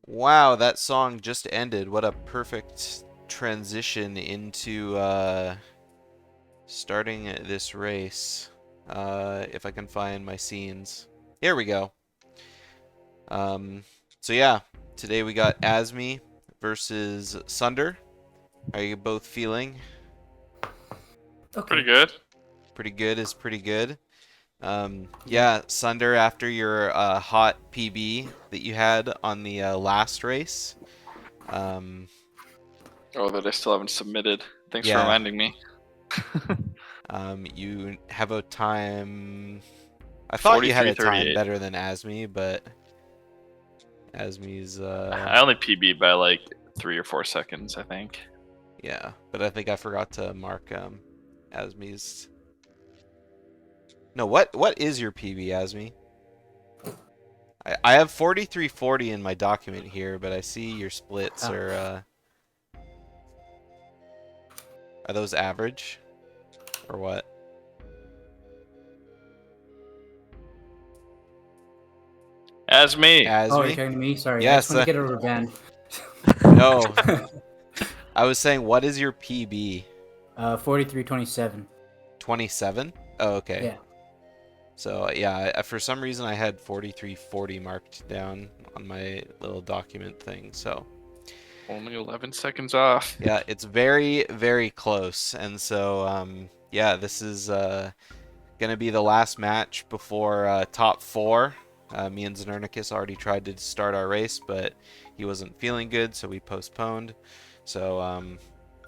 Wow, that song just ended. What a perfect transition into starting this race. If I can find my scenes. Here we go. Um, so yeah, today we got Azmi versus Sunder. How are you both feeling? Pretty Okay. good. Pretty good is pretty good. Yeah, Sunder, after your hot PB that you had on the last race, um, Oh, that I still haven't submitted. Thanks for yeah, reminding me. you have a time. I thought you had a time 43:38. better than Azmi, but Azmi's I only PB'd by like 3 or 4 seconds, I think. yeah, but I think I forgot to mark Azmi's. No, what is your PB, Azmi? I have 4340 in my document here, but I see your splits are those average or what? As me. Oh, you're Azmi? talking to me? Sorry, I just Yes, want to get over band. no. I was saying, what is your PB? 43:27. 27? Oh, okay. Yeah. So yeah, for some reason I had 4340 marked down on my little document thing. So Only 11 seconds off. yeah, it's very, very close. And so yeah, this is gonna be the last match before top four. Me and Zenernicus already tried to start our race, but he wasn't feeling good, so we postponed. So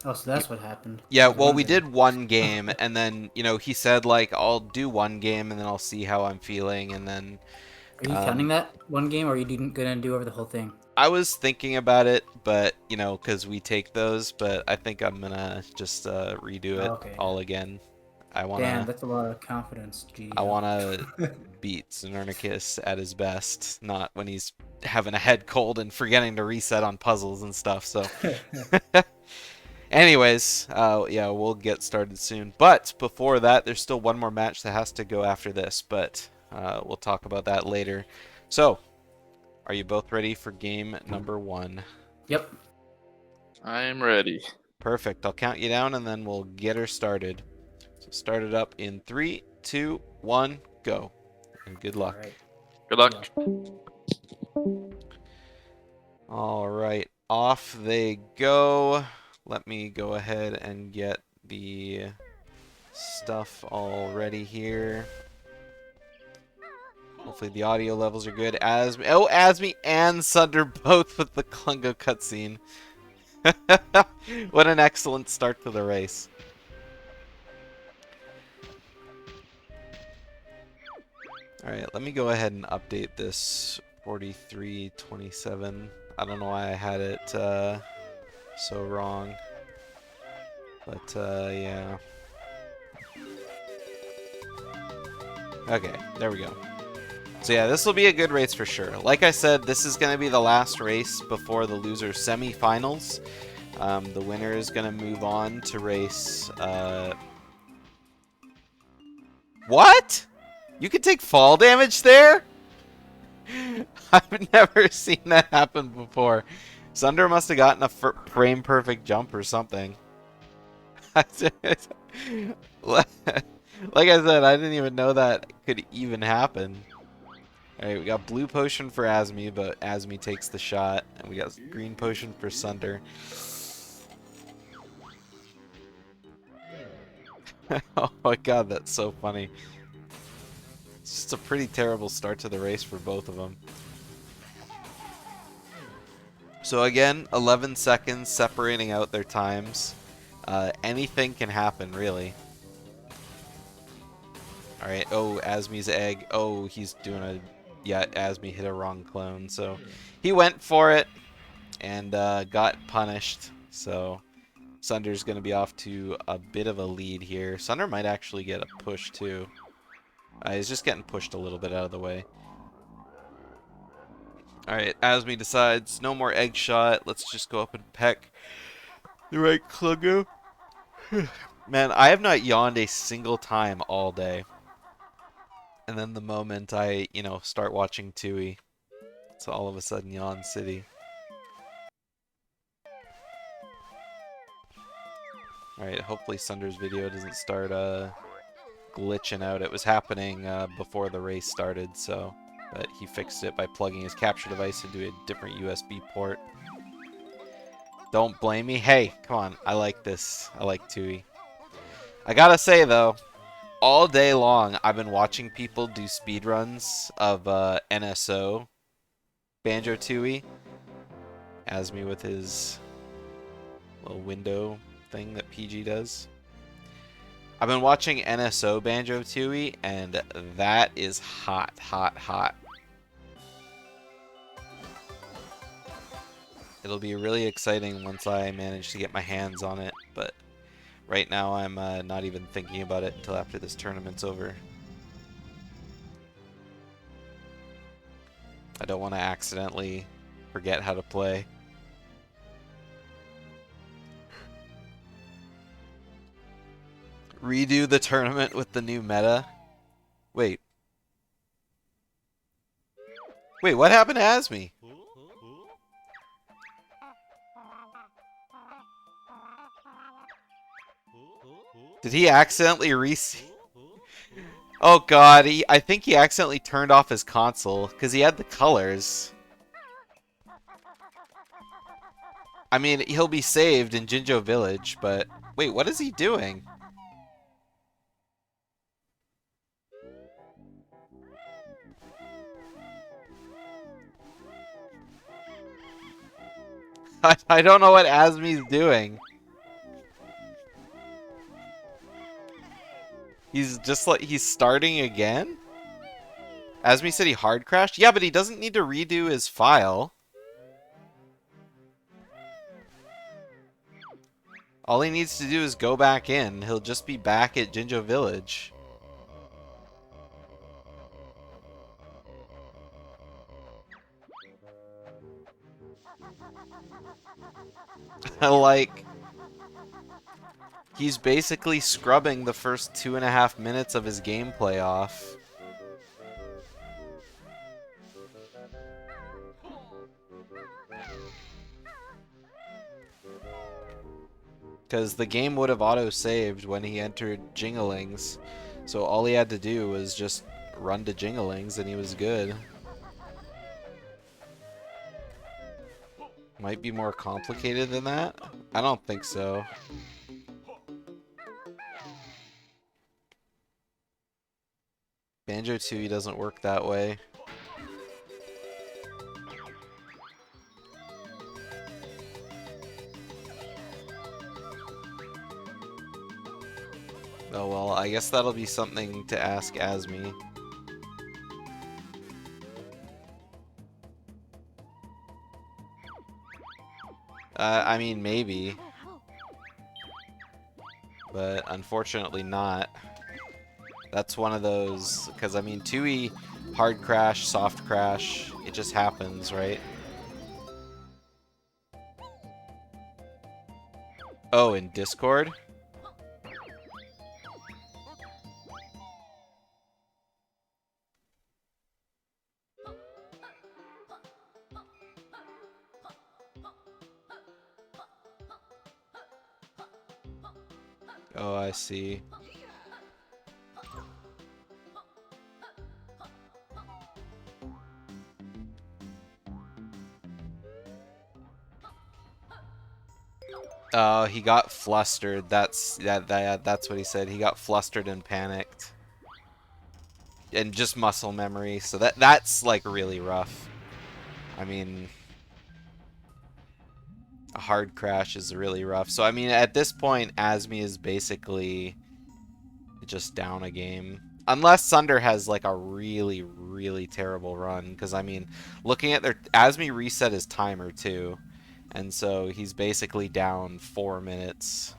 Oh, so that's what happened. yeah, I was well, we wondering. did one game, and then he said like I'll do one game, and then I'll see how I'm feeling, and then Are you counting um, that one game, or are you gonna do over the whole thing? I was thinking about it, but because we take those, but I think I'm gonna just redo Oh, it okay. all again. I Damn, wanna that's a lot of confidence. Gee. I wanna beat Zenernicus at his best, not when he's having a head cold and forgetting to reset on puzzles and stuff. So, anyways, yeah, we'll get started soon. But before that, there's still one more match that has to go after this, but we'll talk about that later. So, are you both ready for game number one? Yep. I'm ready. Perfect. I'll count you down and then we'll get her started. So start it up in 3, 2, 1, go. And good All luck. right. Good luck. All right, off they go. Let me go ahead and get the stuff all ready here. Hopefully the audio levels are good. Azmi and Sunder both with the Klungo cutscene. What an excellent start to the race. Alright, let me go ahead and update this 4327. I don't know why I had it so wrong. But yeah. Okay, there we go. So yeah, this will be a good race for sure. Like I said, this is going to be the last race before the loser semi-finals. The winner is going to move on to race... What? You can take fall damage there? I've never seen that happen before. Sunder must have gotten a frame perfect jump or something. Like I said, I didn't even know that could even happen. Alright, we got blue potion for Azmi, but Azmi takes the shot. And we got green potion for Sunder. Oh my god, that's so funny. It's just a pretty terrible start to the race for both of them. So again, 11 seconds separating out their times. Anything can happen, really. Alright, oh, Azmi's egg. Oh, he's doing a... Yeah, Azmi hit a wrong clone, so... He went for it, and got punished, so... Sunder's going to be off to a bit of a lead here. Sunder might actually get a push, too. He's just getting pushed a little bit out of the way. Alright, Azmi decides, no more egg shot. Let's just go up and peck the right Klungo. Man, I have not yawned a single time all day. And then the moment I, start watching Tooie, it's all of a sudden Yawn City. Alright, hopefully Sunder's video doesn't start glitching out. It was happening before the race started, so... But he fixed it by plugging his capture device into a different USB port. Don't blame me. Hey, come on. I like this. I like Tooie. I gotta say, though, all day long, I've been watching people do speedruns of NSO Banjo-Tooie. Azmi with his little window thing that PG does. I've been watching NSO Banjo-Tooie, and that is hot, hot, hot. It'll be really exciting once I manage to get my hands on it, but right now I'm not even thinking about it until after this tournament's over. I don't want to accidentally forget how to play. Redo the tournament with the new meta? Wait. Wait, what happened to Azmi? Did he accidentally Oh god, I think he accidentally turned off his console, because he had the colors. I mean, he'll be saved in Jinjo Village, but... Wait, what is he doing? I don't know what Azmi's doing. He's just like, he's starting again? Azmi said he hard crashed? Yeah, but he doesn't need to redo his file. All he needs to do is go back in. He'll just be back at Jinjo Village. Like, he's basically scrubbing the first 2.5 minutes of his gameplay off. Because the game would have auto-saved when he entered Jinglings. So all he had to do was just run to Jinglings and he was good. Might be more complicated than that? I don't think so. Banjo-Tooie doesn't work that way. Oh well, I guess that'll be something to ask Azmi. I mean, maybe. But unfortunately not. That's one of those, because I mean, Tooie, hard crash, soft crash, it just happens, right? Oh, in Discord? Oh, I see. Oh, he got flustered. That's what he said. He got flustered and panicked. And just muscle memory. So that's like really rough. I mean, a hard crash is really rough. So I mean, at this point, Azmi is basically just down a game. Unless Sunder has like a really, really terrible run. Because I mean, looking at their... Azmi reset his timer too. And so he's basically down 4 minutes.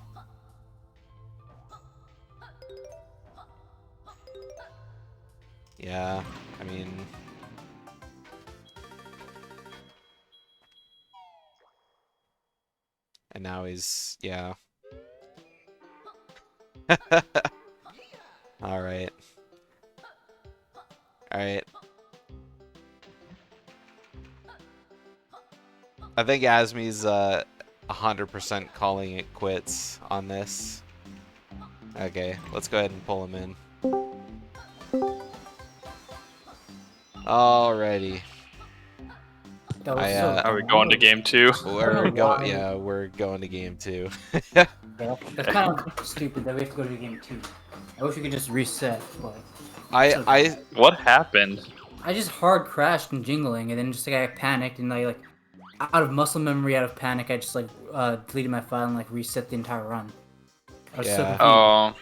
Yeah, I mean... And now he's... yeah. Alright. Alright. I think Azmi's 100% calling it quits on this. Okay, let's go ahead and pull him in. Alrighty. That was so Are we dumb. going to game 2? We're know going. why. Yeah, we're going to game 2. Yeah, that's kind of stupid that we have to go to game 2. I wish we could just reset, but I What happened? I just hard crashed and jingling, and then just like I panicked and I like out of muscle memory, out of panic, I just like deleted my file and like reset the entire run. I was so Yeah. confused. Oh,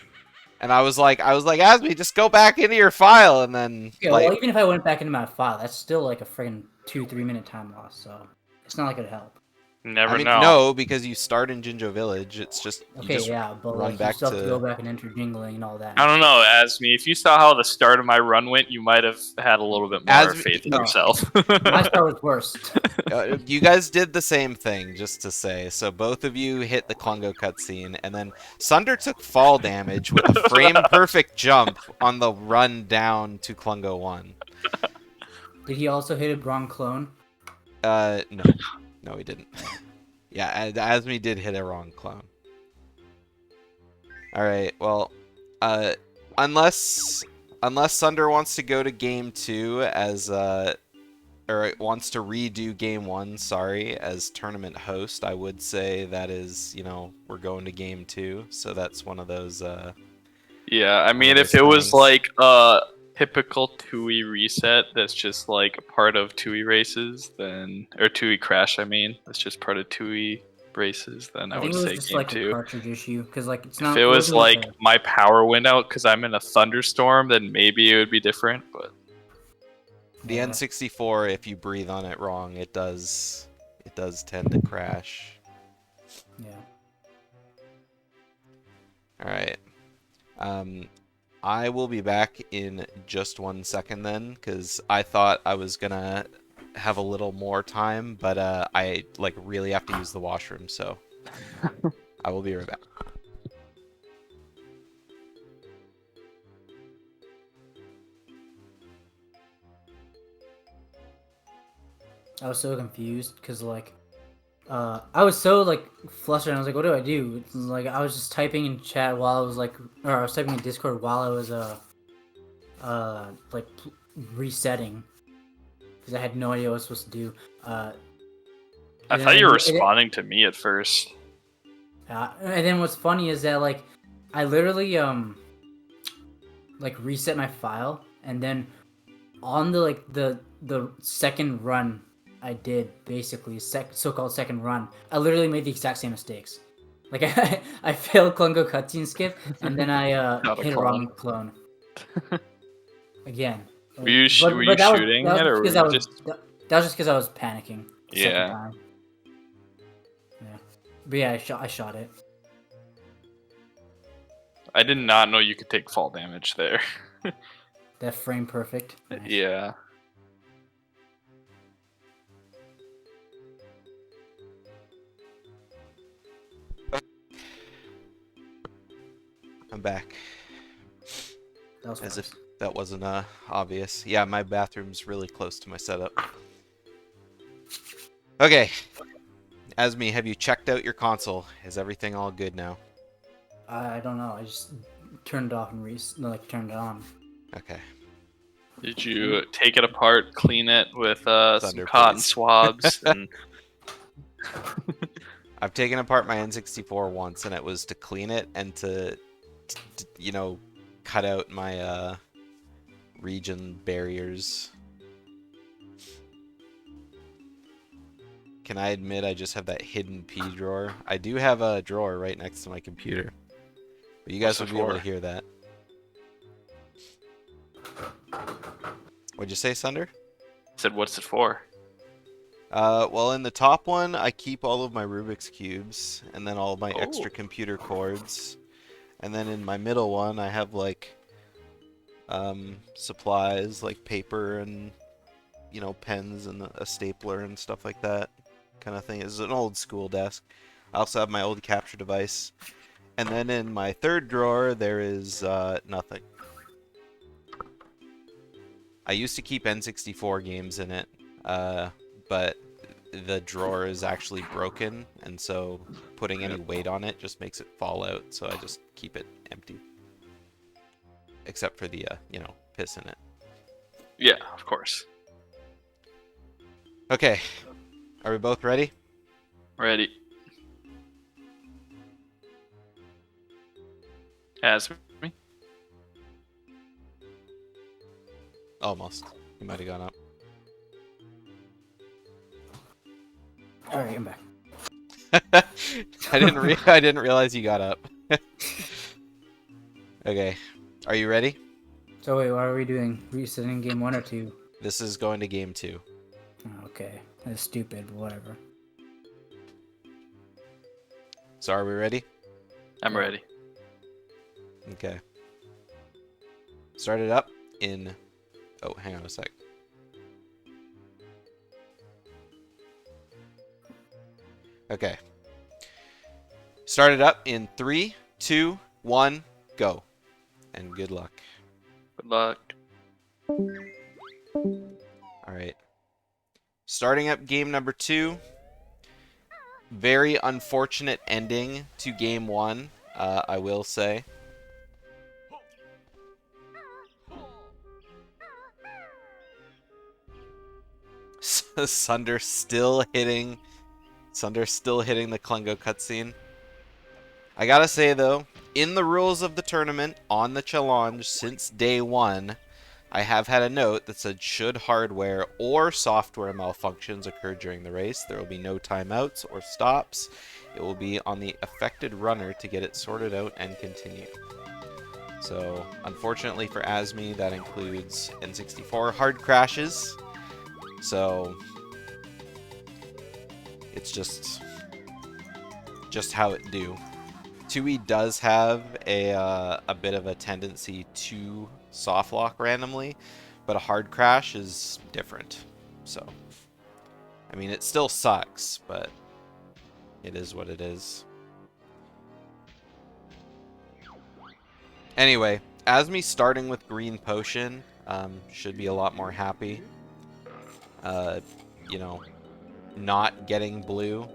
and I was like, Azmi, just go back into your file, and then Yeah, like, well, even if I went back into my file, that's still like a friggin' 2-3 minute time loss. So it's not like it'd help. never I mean, know. no, because you start in Jinjo Village. It's just you Okay, just yeah, but run like back you still have to go to. back and enter jingling and all that. I don't know, Azmi. If you saw how the start of my run went, you might have had a little bit more Azmi- faith in No. yourself. My start was worse. You guys did the same thing, just to say. So both of you hit the Klungo cutscene, and then Sunder took fall damage with a frame-perfect jump on the run down to Klungo 1. Did he also hit a wrong clone? No. No, he didn't. Yeah, Azmi did hit a wrong clone. Alright, well, unless Sunder wants to go to game 2 as, or wants to redo game 1, sorry, as tournament host, I would say that is, you know, we're going to game 2, so that's one of those, Yeah, I mean, of if those it was things. like a typical Tooie reset that's just like a part of Tooie races, then or Tooie Crash, I mean, that's just part of Tooie races, then I I think would it was say just game like 2. a cartridge issue, because like it's If not. it was wasn't like a- my power went out because I'm in a thunderstorm, then maybe it would be different. But The yeah. N64, if you breathe on it wrong, it does tend to crash. Yeah. Alright. I will be back in just 1 second then, because I thought I was gonna have a little more time, but I like really have to use the washroom, so I will be right back. I was so confused because like I was so like flustered and I was like, what do I do? It's like I was just typing in chat while I was like, or I was typing in Discord while I was like resetting because I had no idea what I was supposed to do. I And thought you were then- responding to me at first. and then what's funny is that like I literally like reset my file and then on the like the second run I did basically so-called second run, I literally made the exact same mistakes. Like I failed Klungo cutscene skip and then I Not a hit a wrong clone again. Were you But that was- shooting that was it, or were because you I was just? that was just because I was panicking the second Yeah. time. Yeah, but yeah, I shot it. I did not know you could take fall damage there. That frame perfect. Nice. Yeah. I'm back. That was As fast. if that wasn't obvious. Yeah, my bathroom's really close to my setup. Okay. Azmi, have you checked out your console? Is everything all good now? I don't know. I just turned it off and turned it on. Okay. Did you take it apart, clean it with some Thunder, cotton please. swabs, and I've taken apart my N64 once, and it was to clean it and to you know, cut out my region barriers. Can I admit I just have that hidden P drawer? I do have a drawer right next to my computer. But you guys What's will it be able for? to hear that. What'd you say, Sunder? said, "What's it for?" Well, in the top one, I keep all of my Rubik's Cubes, and then all of my Oh. extra computer cords. And then in my middle one, I have, like, supplies, like paper and, you know, pens and a stapler and stuff like that kind of thing. It's an old school desk. I also have my old capture device. And then in my third drawer, there is, nothing. I used to keep N64 games in it, but the drawer is actually broken, and so putting any weight on it just makes it fall out, so I just keep it empty. Except for the, piss in it. Yeah, of course. Okay, are we both ready? Ready. Azmi? Almost. You might have gone up. All right, I'm back. I didn't realize you got up. Okay, are you ready? So wait, what are we doing? Resetting game 1 or 2? This is going to game 2. Oh, okay, that's stupid, but whatever. So are we ready? I'm ready. Okay. Start it up in... Oh, hang on a sec. Okay. Start it up in 3, 2, 1, go. And good luck. Good luck. Alright. Starting up game number 2. Very unfortunate ending to game 1, I will say. Sunder still hitting the Klengo cutscene. I gotta say though, in the rules of the tournament on the challenge since day 1, I have had a note that said should hardware or software malfunctions occur during the race, there will be no timeouts or stops. It will be on the affected runner to get it sorted out and continue. So, unfortunately for Azmi, that includes N64 hard crashes. So, it's just how it do. Tooie does have a bit of a tendency to soft lock randomly, but a hard crash is different. So, I mean, it still sucks, but it is what it is. Anyway, Azmi starting with green potion should be a lot more happy. You know, not getting blue.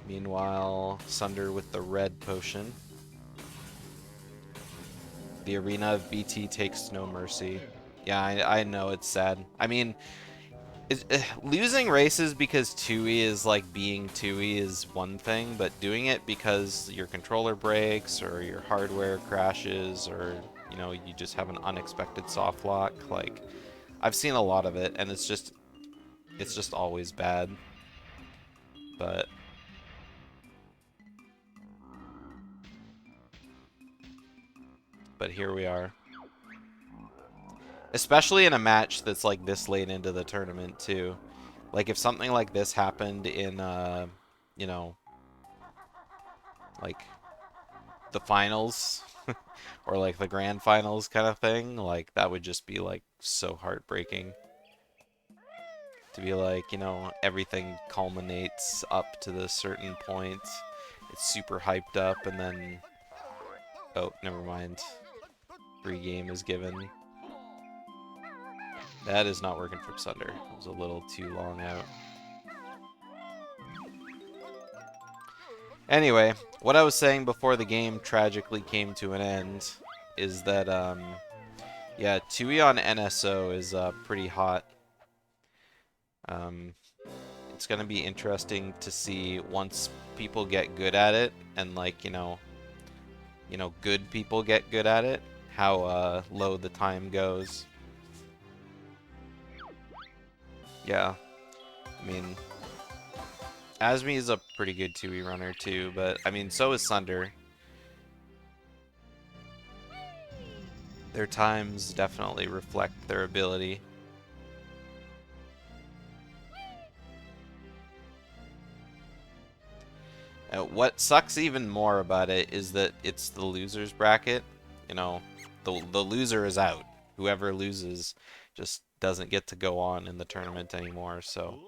Meanwhile, Sunder with the red potion. The arena of BT takes no mercy. Yeah, I know it's sad. I mean, losing races because Tooie is like being Tooie is one thing, but doing it because your controller breaks or your hardware crashes or, you just have an unexpected soft lock, like, I've seen a lot of it, and it's just always bad. But here we are. Especially in a match that's like this late into the tournament too. Like if something like this happened in like the finals or like the grand finals kind of thing, like that would just be like so heartbreaking. To be like, everything culminates up to this certain point. It's super hyped up and then oh, never mind. Free game is given. That is not working for Sunder. It was a little too long out. Anyway, what I was saying before the game tragically came to an end is that, yeah, Tooie on NSO is pretty hot. It's going to be interesting to see once people get good at it and, like, good people get good at it, how low the time goes. Yeah, I mean, Azmi is a pretty good Tooie runner too, but I mean, so is Sunder. Their times definitely reflect their ability. What sucks even more about it is that it's the losers bracket. The loser is out. Whoever loses just doesn't get to go on in the tournament anymore, so...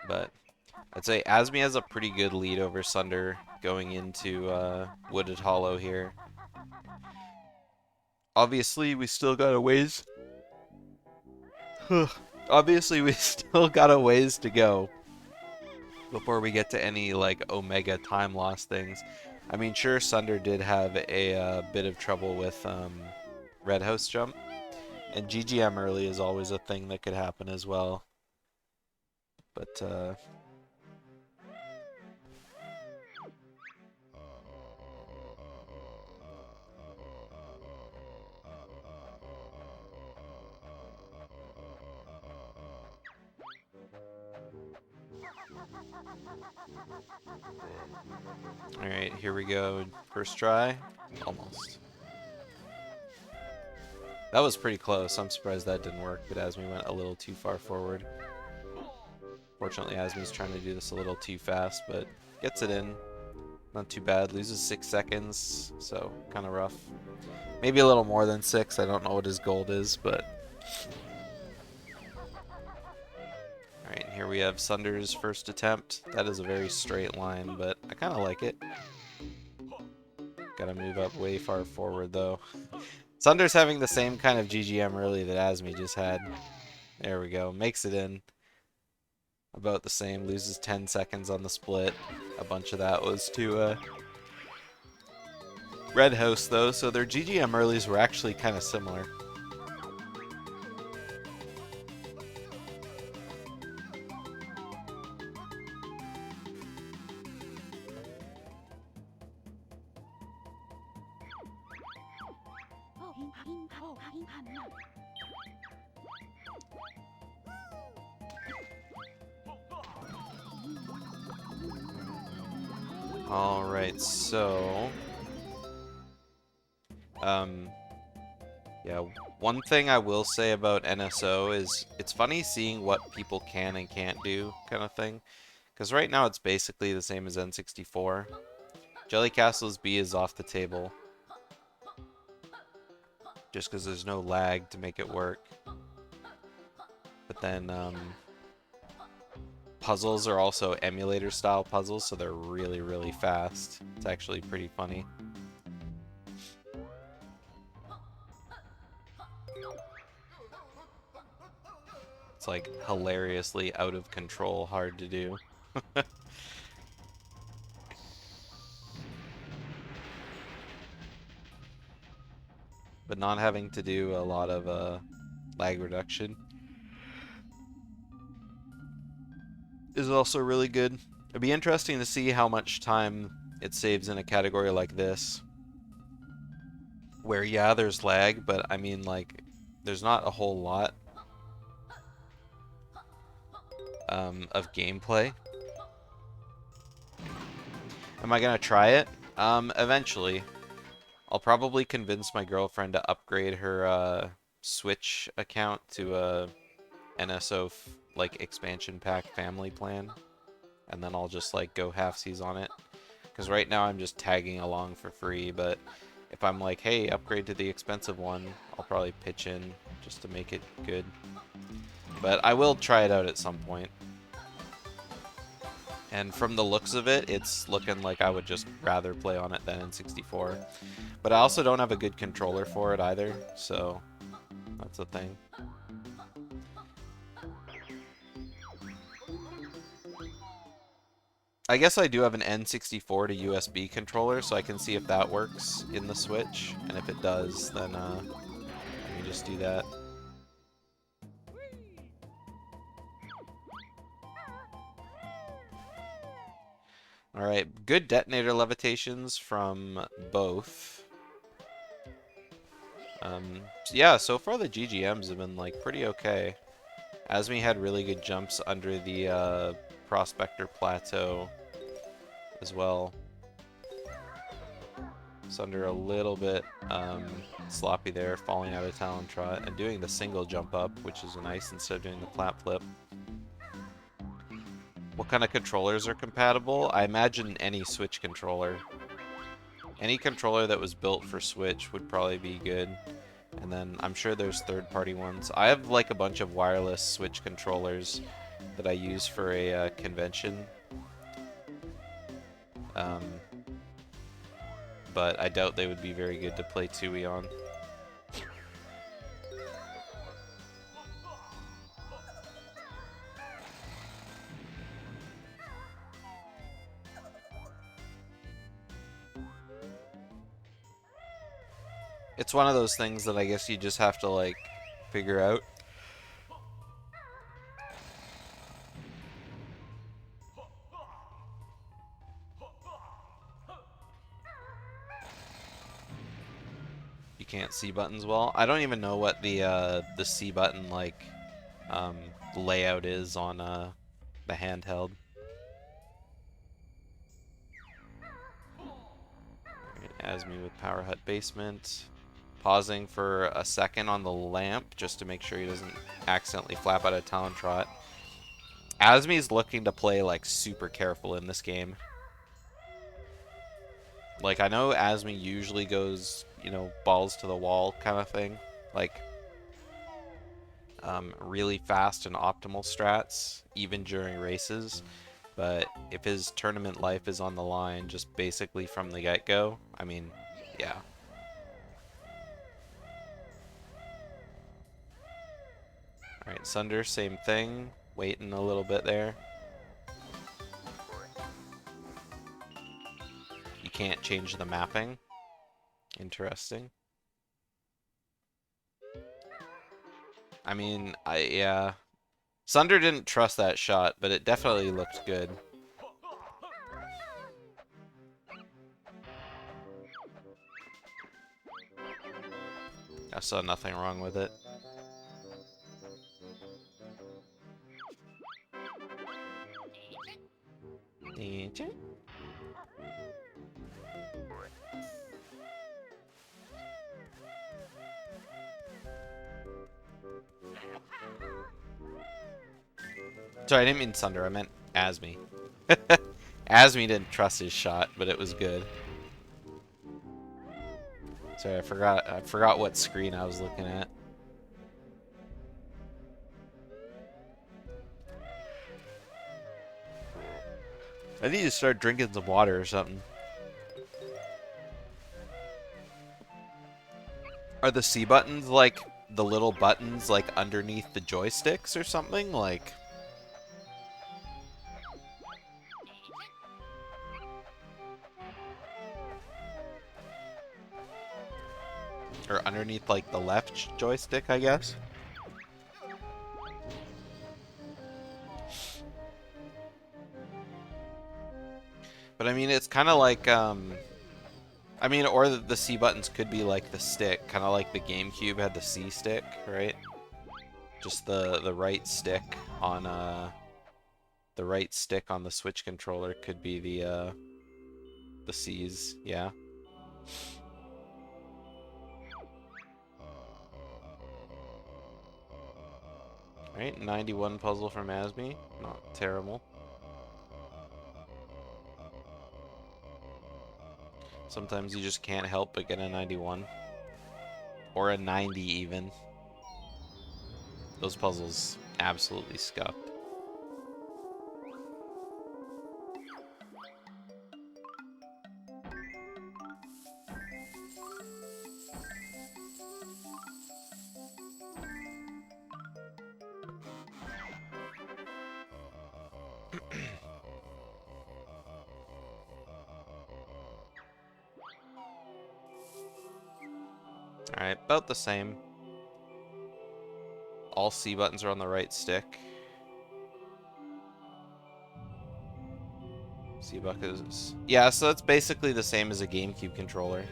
But I'd say Azmi has a pretty good lead over Sunder going into Wooded Hollow here. Obviously, we still got a ways. Obviously, we still got a ways to go before we get to any like Omega time loss things. I mean, sure, Sunder did have a bit of trouble with Red House jump, and GGM early is always a thing that could happen as well. But alright, here we go. First try. Almost. That was pretty close. I'm surprised that didn't work, but Azmi went a little too far forward. Fortunately, Azmi's trying to do this a little too fast, but gets it in. Not too bad. Loses 6 seconds, so kind of rough. Maybe a little more than 6. I don't know what his gold is, but... Alright, here we have Sunder's first attempt. That is a very straight line, but I kind of like it. Gotta move up way far forward, though. Sunder's having the same kind of GGM early that Azmi just had. There we go. Makes it in. About the same. Loses 10 seconds on the split. A bunch of that was to Red House, though, so their GGM earlies were actually kind of similar. Alright, so... yeah, one thing I will say about NSO is it's funny seeing what people can and can't do, kind of thing. Because right now it's basically the same as N64. Jelly Castle's B is off the table. Just because there's no lag to make it work. But then, puzzles are also emulator-style puzzles, so they're really, really fast. It's actually pretty funny. It's like hilariously out of control, hard to do. But not having to do a lot of lag reduction is also really good. It'd be interesting to see how much time it saves in a category like this. Where, yeah, there's lag, but I mean, like, there's not a whole lot of gameplay. Am I gonna try it? Eventually. I'll probably convince my girlfriend to upgrade her Switch account to a NSO like expansion pack family plan, and then I'll just like go halfsies on it. Because right now I'm just tagging along for free, but if I'm like, hey, upgrade to the expensive one, I'll probably pitch in just to make it good. But I will try it out at some point. And from the looks of it, it's looking like I would just rather play on it than in 64. But I also don't have a good controller for it either, so that's the thing. I guess I do have an N64 to USB controller, so I can see if that works in the Switch. And if it does, then let me just do that. Alright, good detonator levitations from both. Yeah, so far the GGMs have been like pretty okay. Azmi had really good jumps under the Prospector Plateau as well. Sunder a little bit sloppy there, falling out of Talon Trot, and doing the single jump up, which is nice instead of doing the flap flip. What kind of controllers are compatible? I imagine any Switch controller. Any controller that was built for Switch would probably be good. And then I'm sure there's third-party ones. I have like a bunch of wireless Switch controllers that I use for a convention. But I doubt they would be very good to play Tooie on. It's one of those things that I guess you just have to, like, figure out. You can't see buttons well. I don't even know what the C button, like, layout is on the handheld. Azmi with Power Hut Basement. Pausing for a second on the lamp just to make sure he doesn't accidentally flap out a Talon Trot. Azmi's looking to play, like, super careful in this game. Like, I know Azmi usually goes, you know, balls to the wall kind of thing. Like, really fast and optimal strats, even during races. But if his tournament life is on the line just basically from the get-go, I mean, yeah. Alright, Sunder, same thing. Waiting a little bit there. You can't change the mapping. Interesting. I mean, yeah. Sunder didn't trust that shot, but it definitely looked good. I saw nothing wrong with it. Sorry, I didn't mean Sunder, I meant Azmi. Azmi didn't trust his shot, but it was good. Sorry, I forgot what screen I was looking at. I need to start drinking some water or something. Are the C buttons like the little buttons like underneath the joysticks or something? Like, or underneath like the left joystick, I guess? But I mean, it's kind of like, I mean, or the C buttons could be like the stick, kind of like the GameCube had the C stick, right? Just the right stick on the Switch controller could be the C's, yeah. Right, 91 puzzle from Azmi, not terrible. Sometimes you just can't help but get a 91. Or a 90 even. Those puzzles absolutely scuffed. Alright, about the same. All C buttons are on the right stick. C buttons. Yeah, so that's basically the same as a GameCube controller.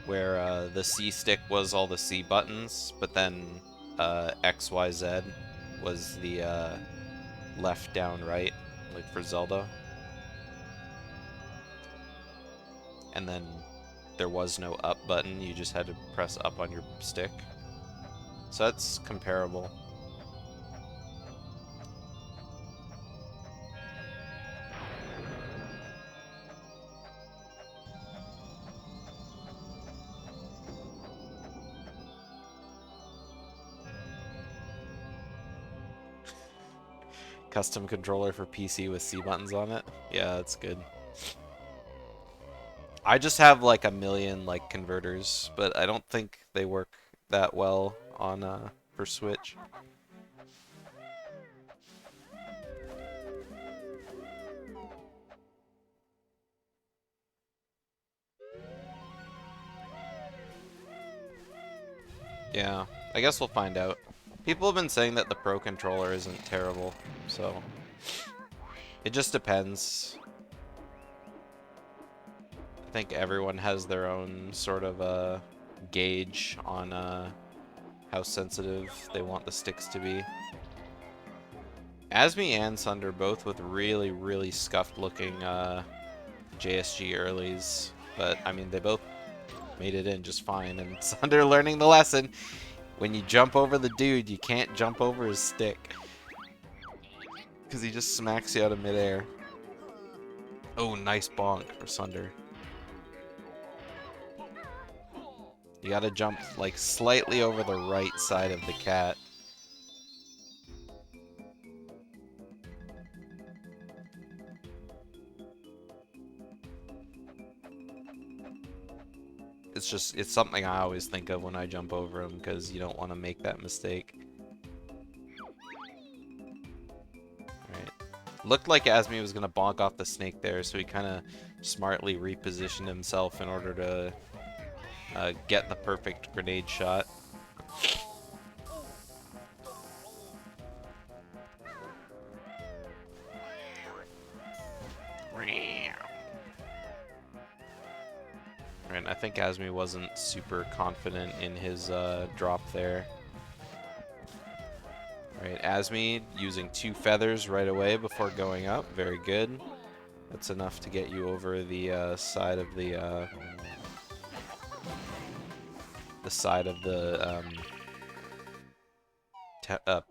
Where the C stick was all the C buttons, but then X, Y, Z was the left, down, right, like for Zelda. And then there was no up button, you just had to press up on your stick. So that's comparable. Custom controller for PC with C buttons on it. Yeah, that's good. I just have like a million like converters, but I don't think they work that well on for Switch. Yeah, I guess we'll find out. People have been saying that the Pro controller isn't terrible, so it just depends. I think everyone has their own sort of gauge on how sensitive they want the sticks to be. Azmi and Sunder both with really, really scuffed looking JSG earlies, but I mean they both made it in just fine, and Sunder learning the lesson. When you jump over the dude, you can't jump over his stick. Because he just smacks you out of midair. Oh, nice bonk for Sunder. You gotta jump like slightly over the right side of the cat. It's something I always think of when I jump over him, because you don't want to make that mistake. Alright. Looked like Azmi was going to bonk off the snake there, so he kind of smartly repositioned himself in order to get the perfect grenade shot. And I think Azmi wasn't super confident in his drop there. Alright, Azmi using 2 feathers right away before going up. Very good. That's enough to get you over the side of the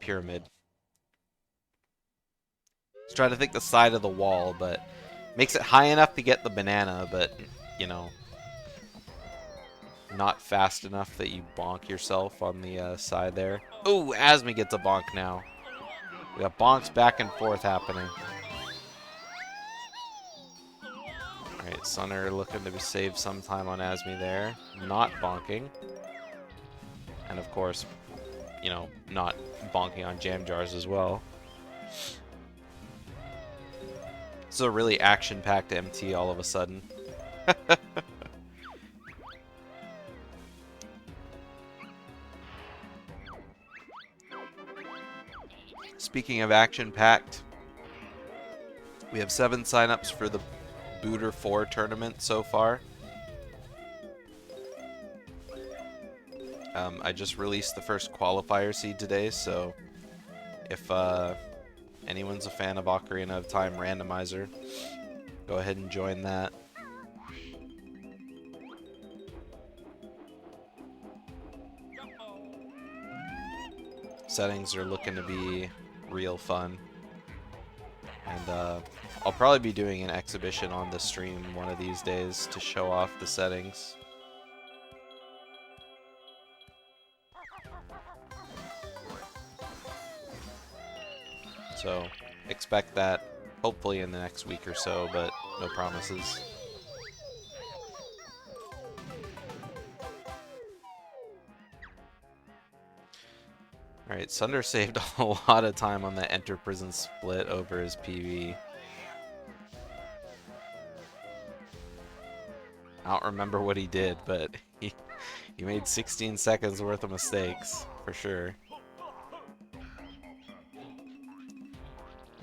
pyramid. Let's try to think the side of the wall, but makes it high enough to get the banana, but you know, not fast enough that you bonk yourself on the side there. Ooh, Azmi gets a bonk now. We got bonks back and forth happening. Alright, Sunner looking to save some time on Azmi there. Not bonking. And of course, you know, not bonking on jam jars as well. It's a really action-packed MT all of a sudden. Speaking of action-packed, we have 7 signups for the Booter 4 tournament so far. I just released the first qualifier seed today, so if anyone's a fan of Ocarina of Time Randomizer, go ahead and join that. Settings are looking to be real fun. And I'll probably be doing an exhibition on the stream one of these days to show off the settings. So expect that hopefully in the next week or so, but no promises. Alright, Sunder saved a lot of time on that enter prison split over his PV. I don't remember what he did, but he made 16 seconds worth of mistakes, for sure.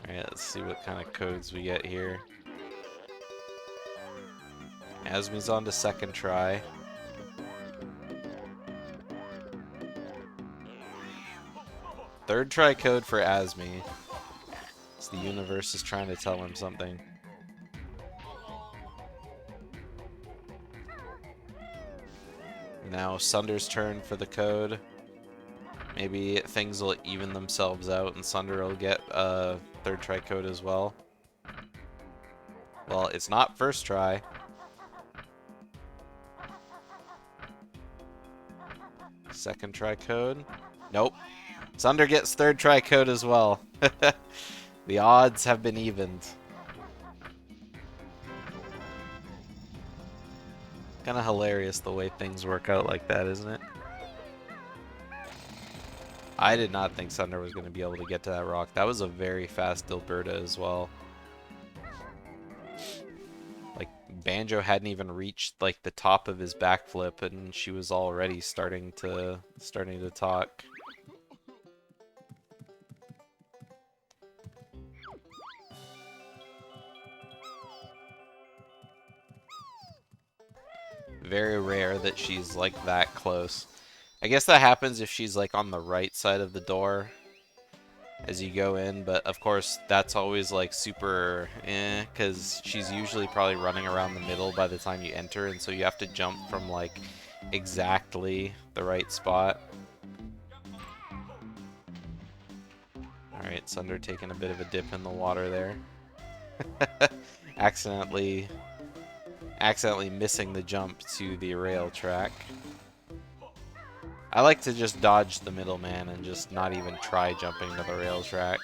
Alright, let's see what kind of codes we get here. Azmi's on to second try. Third try code for Azmi. So the universe is trying to tell him something. Now Sunder's turn for the code. Maybe things will even themselves out and Sunder will get a third try code as well. Well, it's not first try. Second try code. Nope. Sunder gets third try code as well. The odds have been evened. Kind of hilarious the way things work out like that, isn't it? I did not think Sunder was going to be able to get to that rock. That was a very fast Dilberta as well. Like, Banjo hadn't even reached like the top of his backflip and she was already starting to talk. Very rare that she's like that close. I guess that happens if she's like on the right side of the door as you go in, but of course that's always like super because she's usually probably running around the middle by the time you enter, and so you have to jump from like exactly the right spot. Alright, Sunder taking a bit of a dip in the water there. accidentally missing the jump to the rail track. I like to just dodge the middleman and just not even try jumping to the rail track.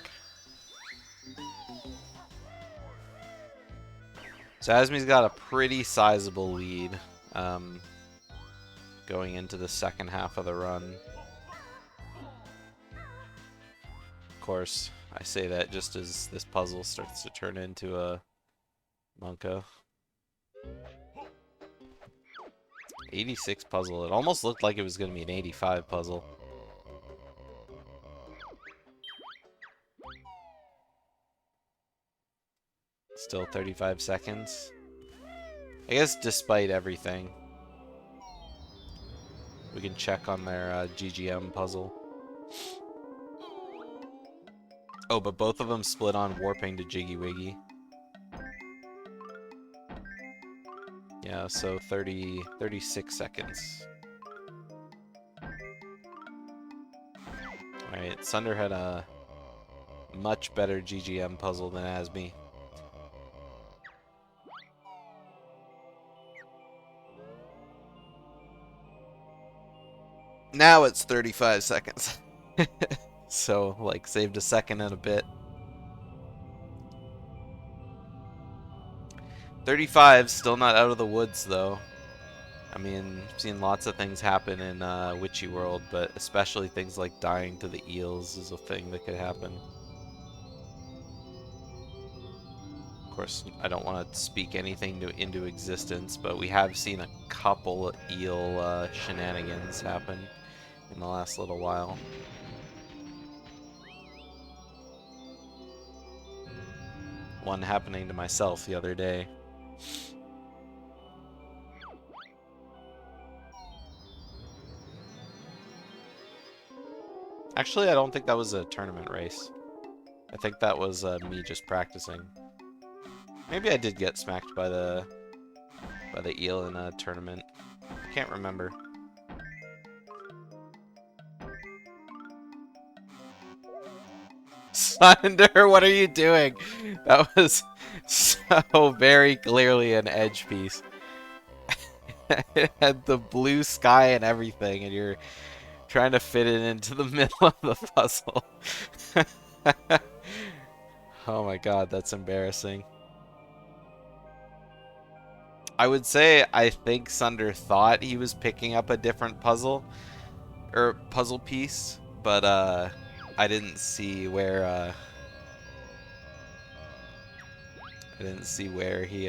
So Azmi's got a pretty sizable lead going into the second half of the run. Of course, I say that just as this puzzle starts to turn into a Monka. 86 puzzle. It almost looked like it was going to be an 85 puzzle. Still 35 seconds. I guess despite everything, we can check on their GGM puzzle. Oh, but both of them split on warping to Jiggy Wiggy. Yeah, so 36 seconds. Alright, Sunder had a much better GGM puzzle than Azmi. Now it's 35 seconds. So, like, saved a second and a bit. 35, still not out of the woods, though. I mean, I've seen lots of things happen in Witchy World, but especially things like dying to the eels is a thing that could happen. Of course, I don't want to speak anything into existence, but we have seen a couple eel shenanigans happen in the last little while. One happening to myself the other day. Actually, I don't think that was a tournament race. I think that was me just practicing. Maybe I did get smacked by the eel in a tournament. I can't remember. Sunder, what are you doing? That was so very clearly an edge piece. It had the blue sky and everything, and you're trying to fit it into the middle of the puzzle. Oh my god, that's embarrassing. I would say I think Sunder thought he was picking up a different puzzle or puzzle piece, but I didn't see where he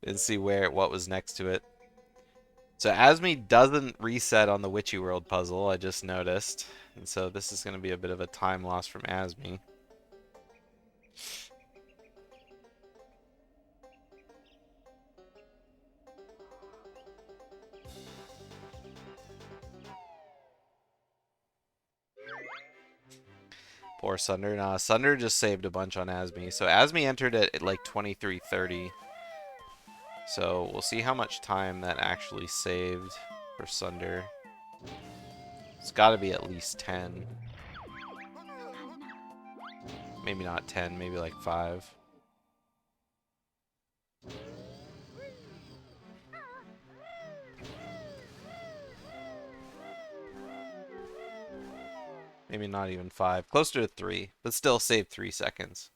didn't see what was next to it. So Azmi doesn't reset on the Witchy World puzzle, I just noticed. And so this is going to be a bit of a time loss from Azmi. Poor Sunder. Nah, Sunder just saved a bunch on Azmi. So Azmi entered at like 23:30. So we'll see how much time that actually saved for Sunder. It's got to be at least 10. Maybe not 10, maybe like 5. Maybe not even 5. Closer to 3, but still save 3 seconds.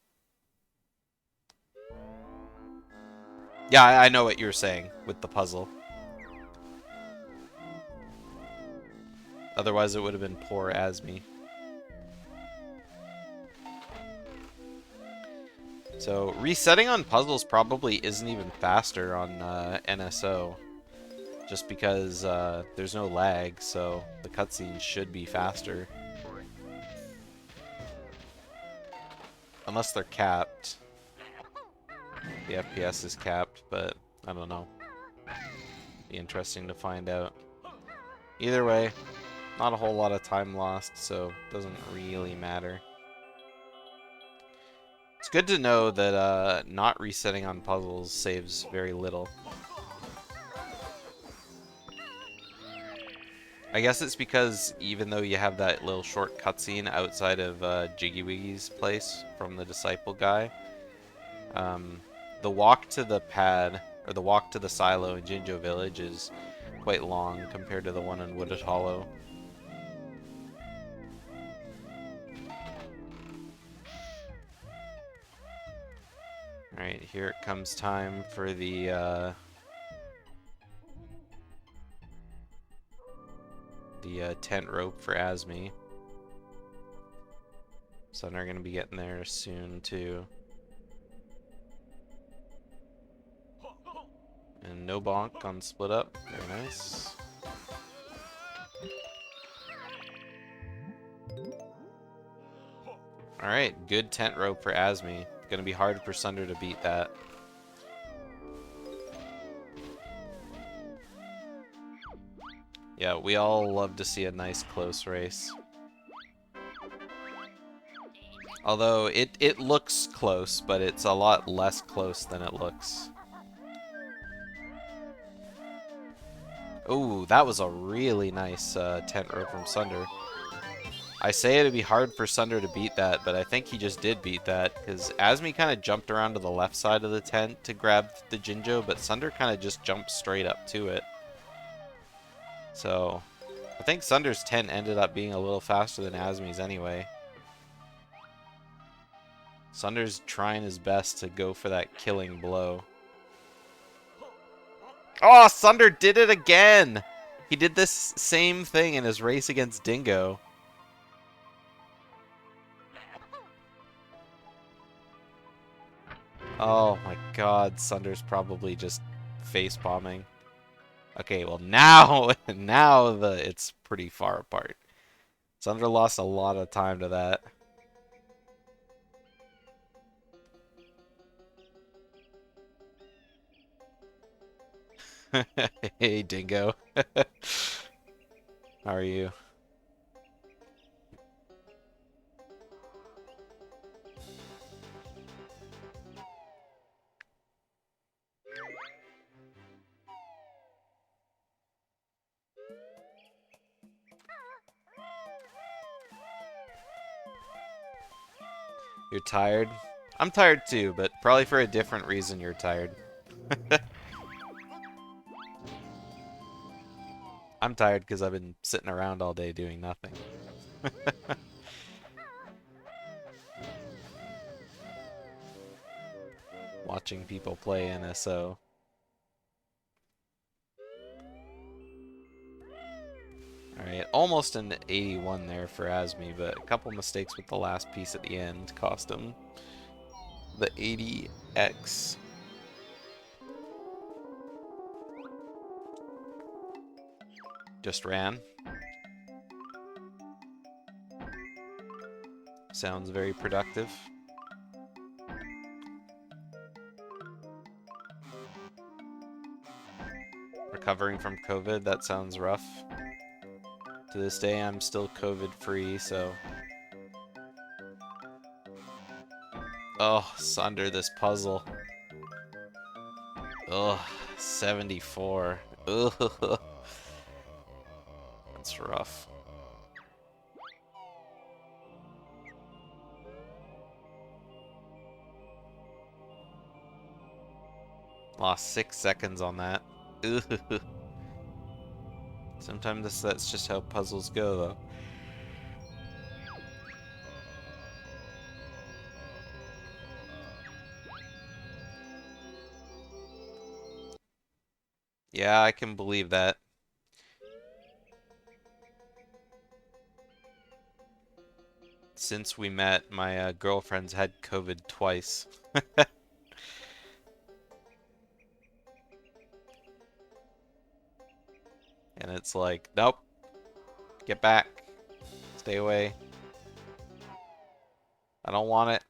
Yeah, I know what you're saying with the puzzle. Otherwise, it would have been poor Azmi. So, resetting on puzzles probably isn't even faster on NSO. Just because there's no lag, so the cutscenes should be faster. Unless they're capped. The FPS is capped, but I don't know. Be interesting to find out. Either way, not a whole lot of time lost, so it doesn't really matter. It's good to know that not resetting on puzzles saves very little. I guess it's because even though you have that little short cutscene outside of Jiggy Wiggy's place from the Disciple guy, the walk to the pad, or the walk to the silo in Jinjo Village is quite long compared to the one in Wooded Hollow. Alright, here it comes time for the tent rope for Azmi. Sunder gonna be getting there soon too. And no bonk on split up. Very nice. Alright, good tent rope for Azmi. Gonna be hard for Sunder to beat that. Yeah, we all love to see a nice close race. Although it looks close, but it's a lot less close than it looks. Ooh, that was a really nice tent rope from Sunder. I say it'd be hard for Sunder to beat that, but I think he just did beat that, because Azmi kind of jumped around to the left side of the tent to grab the Jinjo, but Sunder kind of just jumped straight up to it. So, I think Sunder's tent ended up being a little faster than Azmi's anyway. Sunder's trying his best to go for that killing blow. Oh, Sunder did it again! He did this same thing in his race against Dingo. Oh my god, Sunder's probably just face-bombing. Okay, well now, it's pretty far apart. Sunder lost a lot of time to that. Hey, Dingo. How are you? You're tired? I'm tired too, but probably for a different reason you're tired. I'm tired because I've been sitting around all day doing nothing. Watching people play NSO. Alright, almost an 81 there for Azmi, but a couple mistakes with the last piece at the end cost him the 80x. Just ran. Sounds very productive. Recovering from COVID, that sounds rough. To this day, I'm still COVID-free, so... Oh, Sunder, this puzzle. Ugh, 74. Ugh. That's rough. Lost 6 seconds on that. Ugh. Sometimes that's just how puzzles go, though. Yeah, I can believe that. Since we met, my girlfriend's had COVID twice. And it's like, nope, get back, stay away. I don't want it.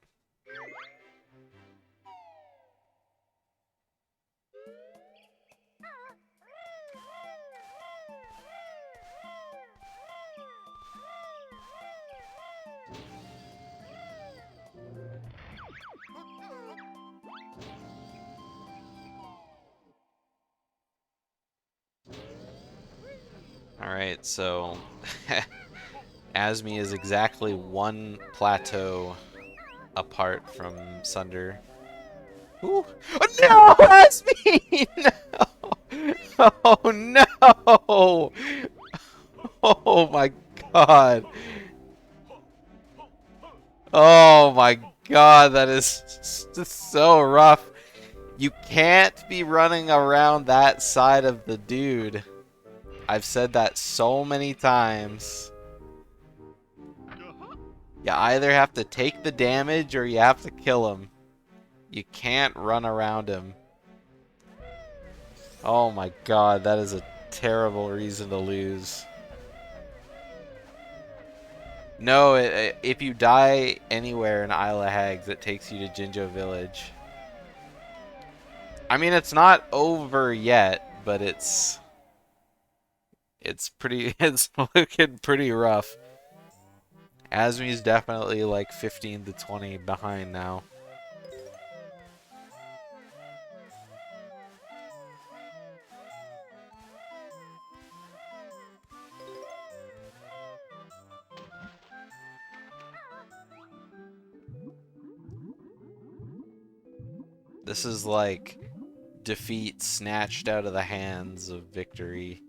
Alright, so Azmi is exactly one plateau apart from Sunder. Ooh. Oh, no, Azmi! No! Oh no! Oh my god! Oh my god, that is just so rough. You can't be running around that side of the dude. I've said that so many times. You either have to take the damage or you have to kill him. You can't run around him. Oh my god, that is a terrible reason to lose. No, if you die anywhere in Isle of Hags, it takes you to Jinjo Village. I mean, it's not over yet, but it's pretty, it's looking pretty rough. Azmi's definitely like 15 to 20 behind now. This is like defeat snatched out of the hands of victory.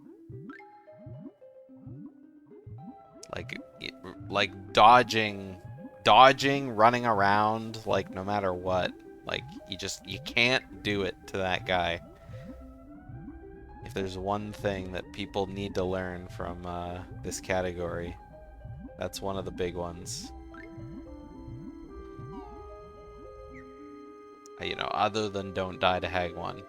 Like dodging, running around, like no matter what. Like you can't do it to that guy. If there's one thing that people need to learn from this category, that's one of the big ones. You know, other than don't die to Hag 1.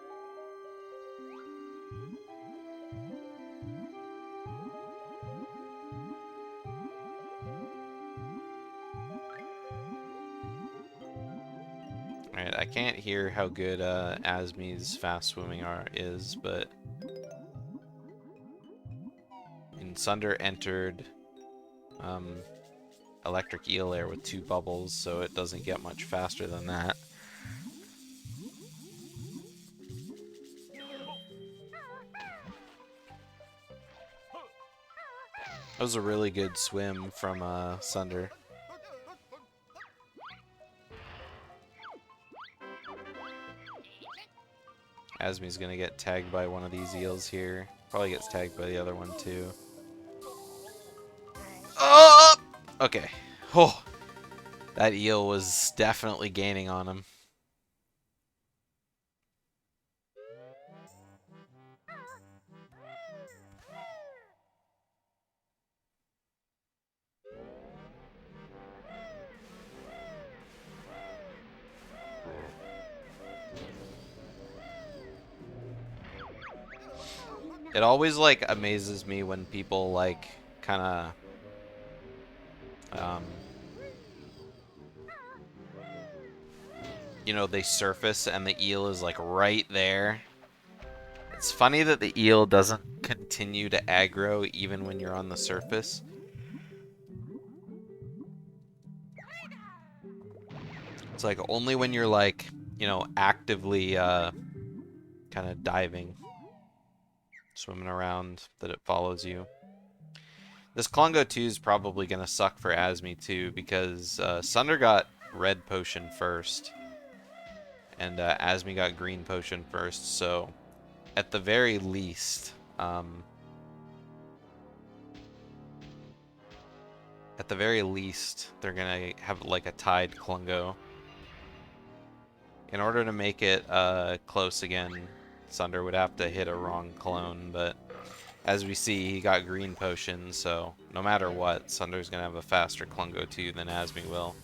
Alright, I can't hear how good Azmi's fast swimming is, but and Sunder entered Electric Eel Air with 2 bubbles, so it doesn't get much faster than that. That was a really good swim from Sunder. Azmi's gonna get tagged by one of these eels here. Probably gets tagged by the other one too. Oh! Okay. Oh, that eel was definitely gaining on him. It always like amazes me when people like kind of you know, they surface and the eel is like right there. It's funny that the eel doesn't continue to aggro even when you're on the surface. It's like only when you're like, you know, actively kind of diving, swimming around, that it follows you. This Klongo 2 is probably going to suck for Azmi too, because Sunder got red potion first, and Azmi got green potion first, so at the very least, they're going to have like a tied Klongo. In order to make it close again, Sunder would have to hit a wrong clone, but as we see, he got green potion, so no matter what, Sunder's gonna have a faster Klungo 2 than Azmi will.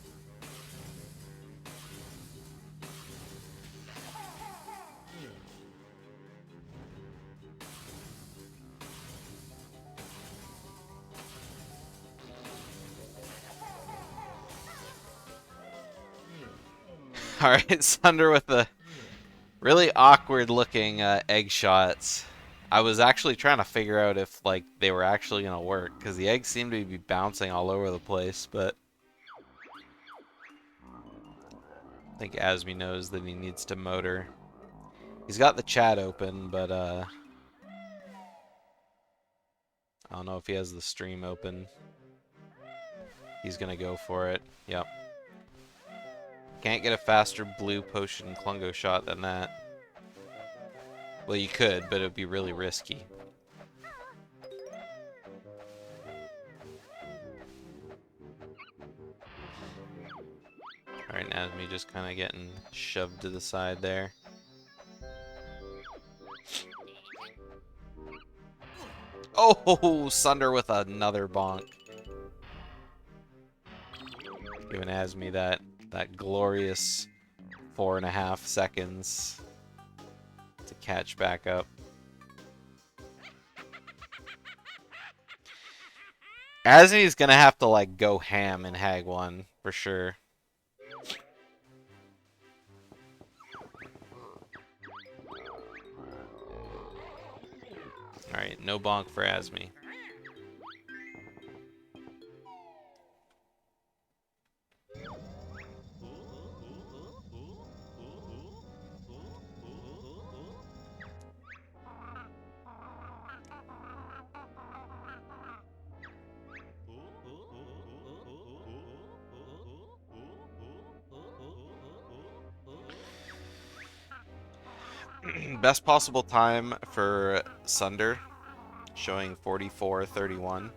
Alright, Sunder with the really awkward looking egg shots. I was actually trying to figure out if like they were actually gonna work, because the eggs seem to be bouncing all over the place, but I think Azmi knows that he needs to motor. He's got the chat open, but I don't know if he has the stream open. He's gonna go for it. Yep. Can't get a faster blue potion Klungo shot than that. Well, you could, but it would be really risky. Alright, Azmi just kind of getting shoved to the side there. Oh, Sunder with another bonk. Giving Azmi that glorious 4.5 seconds to catch back up. Azmi's gonna have to like go ham in Hag 1 for sure. Alright, no bonk for Azmi. Best possible time for Sunder, showing 44:31.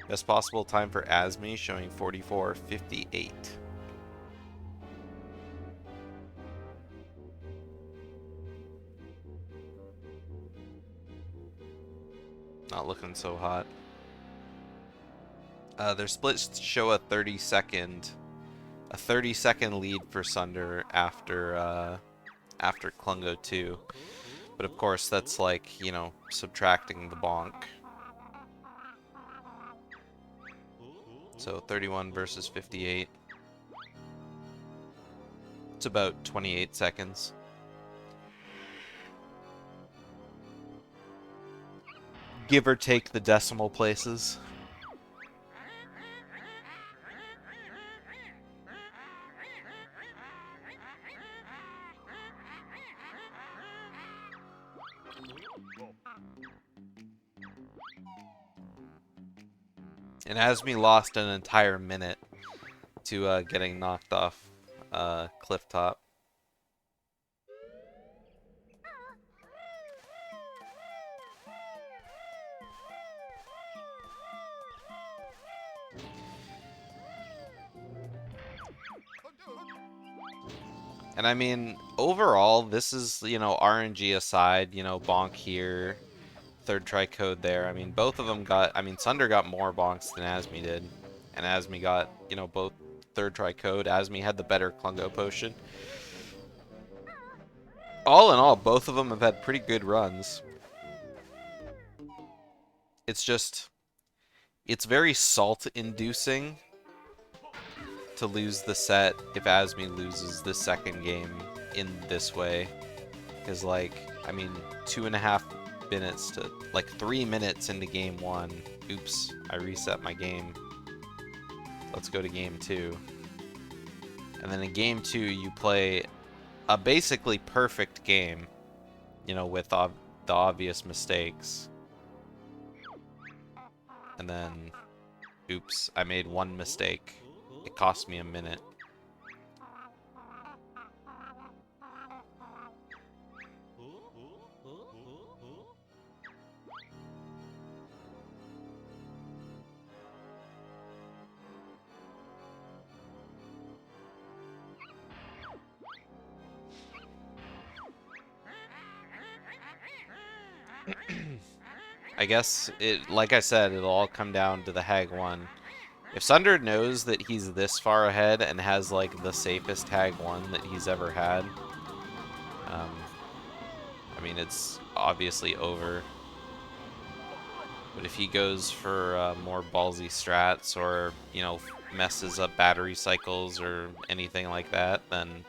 Best possible time for Azmi, showing 44:58. Not looking so hot. Their splits show a 30-second lead for Sunder after Klungo 2. But of course, that's like, you know, subtracting the bonk. So 31 versus 58. It's about 28 seconds. Give or take the decimal places. And Azmi lost an entire minute to getting knocked off cliff top. And I mean, overall, this is, you know, RNG aside, you know, bonk here, third try code there. I mean, both of them got, I mean, Sunder got more bonks than Azmi did. And Azmi got, you know, both third try code. Azmi had the better Klungo potion. All in all, both of them have had pretty good runs. It's just, it's very salt-inducing to lose the set if Azmi loses the second game in this way. Because, like, I mean, 2.5 minutes to, like, 3 minutes into game 1. Oops, I reset my game. Let's go to game 2. And then in game 2, you play a basically perfect game, you know, with the obvious mistakes. And then, oops, I made one mistake. It cost me a minute. I guess like I said, it'll all come down to the Hag 1. If Sunder knows that he's this far ahead and has like the safest Hag 1 that he's ever had, I mean, it's obviously over. But if he goes for more ballsy strats or, you know, messes up battery cycles or anything like that, then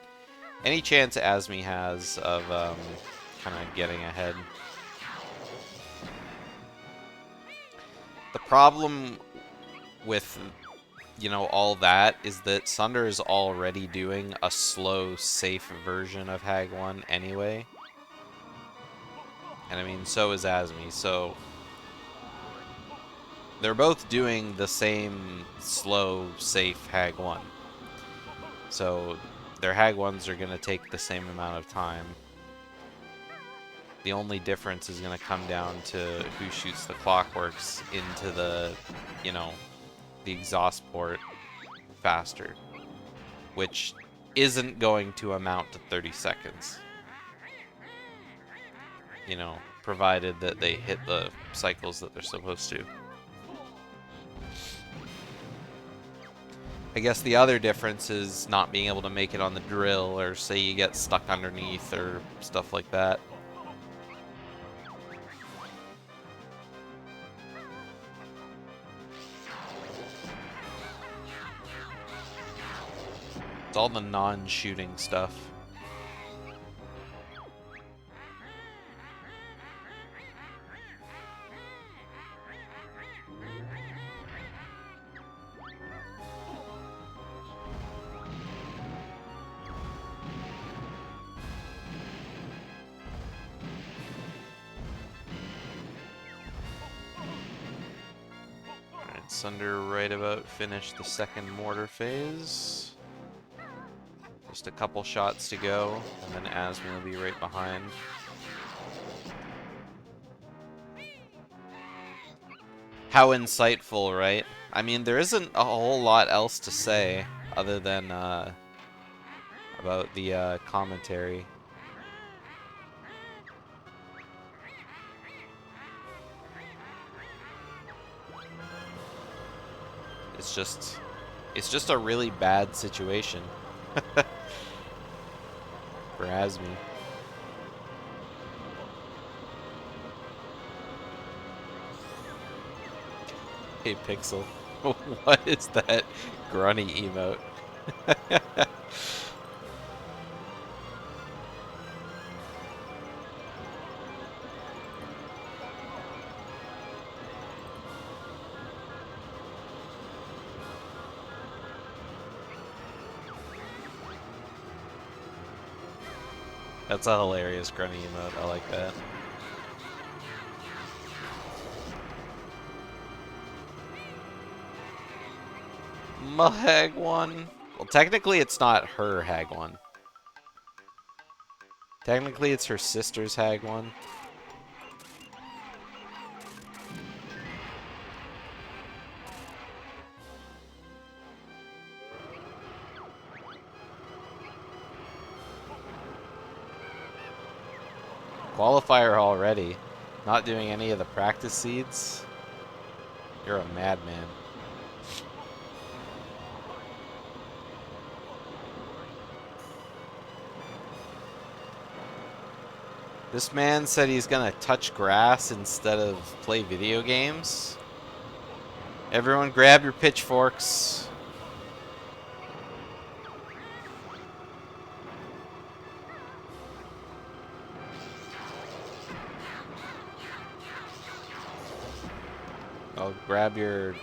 any chance Azmi has of kind of getting ahead. The problem with, you know, all that is that Sunder is already doing a slow, safe version of Hag 1 anyway. And I mean, so is Azmi, so they're both doing the same slow, safe Hag 1. So their Hag 1s are going to take the same amount of time. The only difference is going to come down to who shoots the clockworks into the, you know, the exhaust port faster, which isn't going to amount to 30 seconds. You know, provided that they hit the cycles that they're supposed to. I guess the other difference is not being able to make it on the drill, or say you get stuck underneath or stuff like that. It's all the non-shooting stuff. Alright, Sunder right about finished the second mortar phase. Just a couple shots to go, and then Azmi will be right behind. How insightful, right? I mean, there isn't a whole lot else to say other than about the commentary. It's just a really bad situation for Azmi. Hey Pixel, what is that grunny emote? That's a hilarious grunny emote, I like that. My Hag 1. Well, technically it's not her Hag 1. Technically it's her sister's Hag 1. Qualifier already. Not doing any of the practice seeds. You're a madman. This man said he's gonna touch grass instead of play video games. Everyone grab your pitchforks. I'll grab your...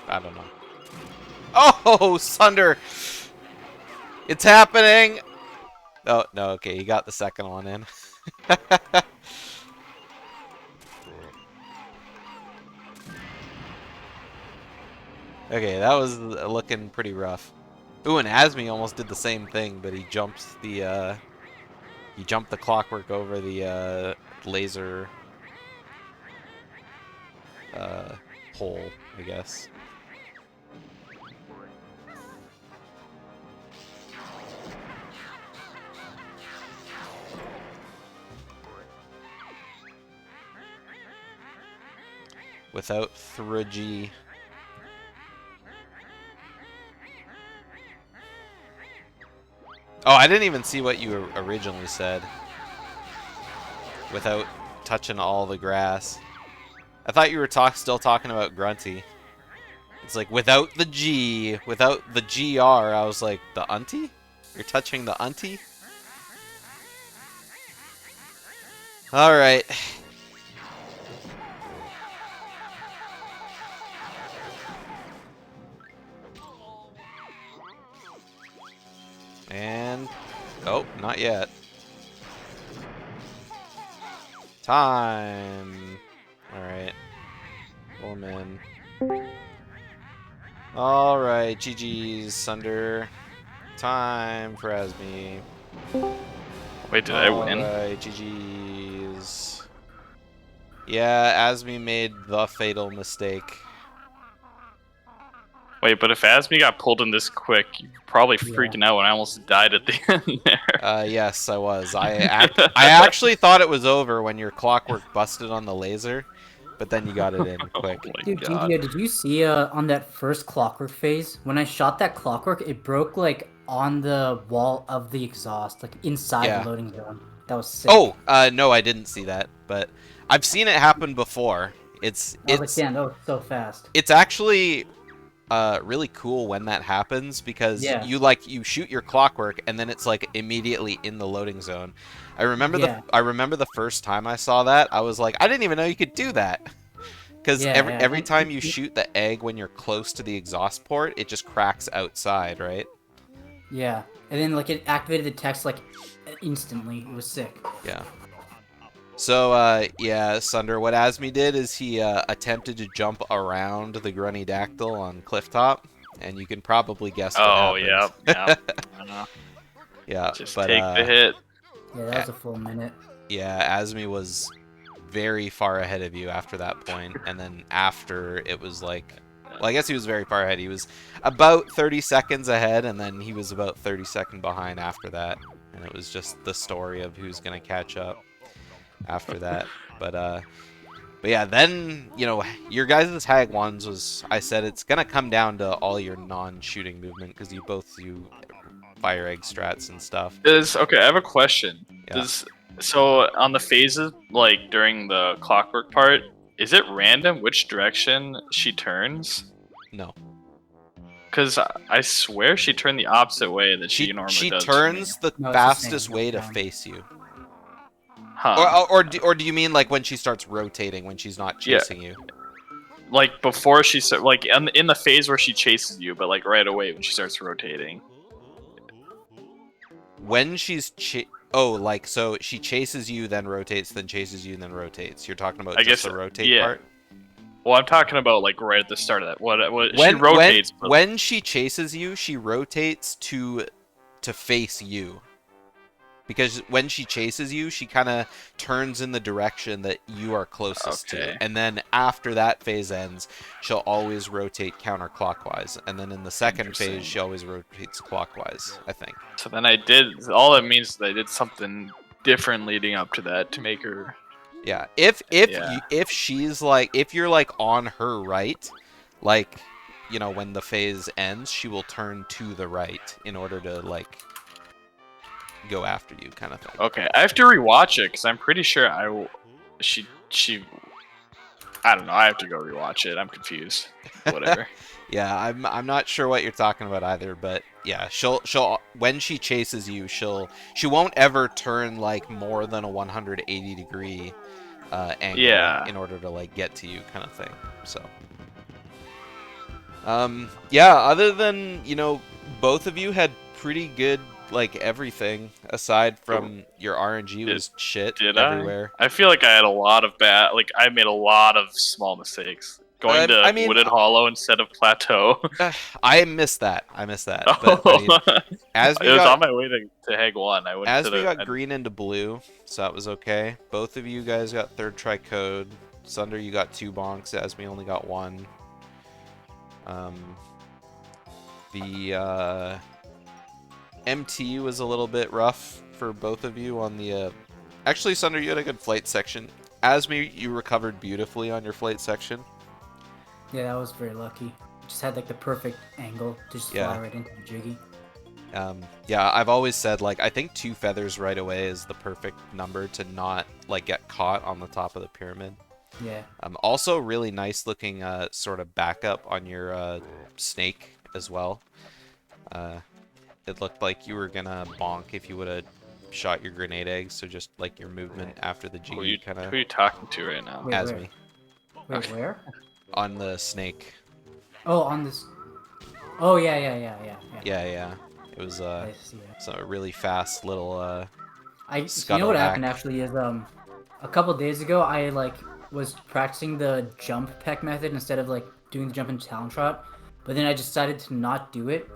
I don't know. Oh, Sunder! It's happening! Oh, no, okay, he got the second one in. Okay, that was looking pretty rough. Ooh, and Azmi almost did the same thing, but he jumped the clockwork over the laser hole, I guess. without Thrudgy. Oh, I didn't even see what you originally said. Without touching all the grass. I thought you were still talking about Grunty. It's like, without the G, without the GR, I was like, the Unty? You're touching the Unty? Alright. And... oh, not yet. Time! Alright. Pull him in. Alright, GG's, Sunder. Time for Azmi. Wait, did I win? Alright, GG's. Yeah, Azmi made the fatal mistake. Wait, but if Azmi got pulled in this quick, you're probably freaking out when I almost died at the end there. Yes, I was. I actually thought it was over when your clockwork busted on the laser, but then you got it in quick. Oh my Dude, God. GDO, did you see on that first clockwork phase, when I shot that clockwork, it broke like on the wall of the exhaust, like inside Yeah. the loading zone. That was sick. Oh, no, I didn't see that, but I've seen it happen before. It's damn, that was so fast. it's actually really cool when that happens because Yeah. you shoot your clockwork and then it's like immediately in the loading zone. I remember the first time I saw that, I was like, I didn't even know you could do that. Because every time you shoot the egg when you're close to the exhaust port, it just cracks outside, right? Yeah, and then like it activated the text like instantly. It was sick. Yeah. So, yeah, Sunder, what Azmi did is he attempted to jump around the Grunny Dactyl on Clifftop, and you can probably guess what happened. Yep. Yeah, Just but, take the hit. Yeah, that was a full minute. Yeah, Azmi was very far ahead of you after that point, and then after it was like... well, I guess he was very far ahead. He was about 30 seconds ahead, and then he was about 30 seconds behind after that. And it was just the story of who's going to catch up after that. But yeah, then, you know, your guys' Hag ones was... I said it's going to come down to all your non-shooting movement, because you both do fire egg strats and stuff. Okay, I have a question. Yeah. So on the phases, like during the clockwork part, is it random which direction she turns? No. Because I swear she turned the opposite way that she normally does. She turns the No, it's the fastest same, way to down. face you. Huh. Or do you mean like when she starts rotating, when she's not chasing you? Like before she like in the phase where she chases you, but like right away when she starts rotating. When she's like, so she chases you, then rotates, then chases you, and then rotates. You're talking about just the rotate part? Well, I'm talking about like right at the start of that. She rotates. When she chases you, she rotates to face you. Because when she chases you, she kind of turns in the direction that you are closest to. And then after that phase ends, she'll always rotate counterclockwise. And then in the second phase, she always rotates clockwise, I think. So then all that means is that I did something different leading up to that to make her... Yeah, if she's like, if you're like on her right, like, you know, when the phase ends, she will turn to the right in order to like go after you, kind of thing. Okay, I have to rewatch it because I'm pretty sure she I don't know. I have to go rewatch it. I'm confused. Whatever. Yeah, I'm not sure what you're talking about either, but yeah, she'll when she chases you, she won't ever turn like more than a 180 degree angle in order to like get to you, kind of thing. So yeah, other than, you know, both of you had pretty good like everything aside from your RNG was shit everywhere. I feel like I had a lot of I made a lot of small mistakes. Going to Wooded Hollow instead of Plateau. I missed that. Oh. But, I mean, it was on my way to Hag 1. I went Azmi got green into blue, so that was okay. Both of you guys got third tri-code. Sunder, you got 2 bonks. Azmi only got 1. The MT was a little bit rough for both of you on the... Actually, Sunder, you had a good flight section. Azmi, you recovered beautifully on your flight section. Yeah, that was very lucky. Just had like the perfect angle to just Yeah. fly right into the jiggy. Yeah, I've always said, like, I think 2 feathers right away is the perfect number to not, like, get caught on the top of the pyramid. Yeah. Also, really nice looking sort of backup on your snake as well. It looked like you were gonna bonk if you would have shot your grenade eggs, so just like your movement after the jiggy kind of Who are you talking to right now? Wait, Azmi Wait, where? on the snake. Oh, on this. Oh yeah. Yeah. It was I see that. so a really fast little You scuttle know what back. happened actually is a couple days ago I like was practicing the jump peck method instead of like doing the jump and talon trot, but then I decided to not do it.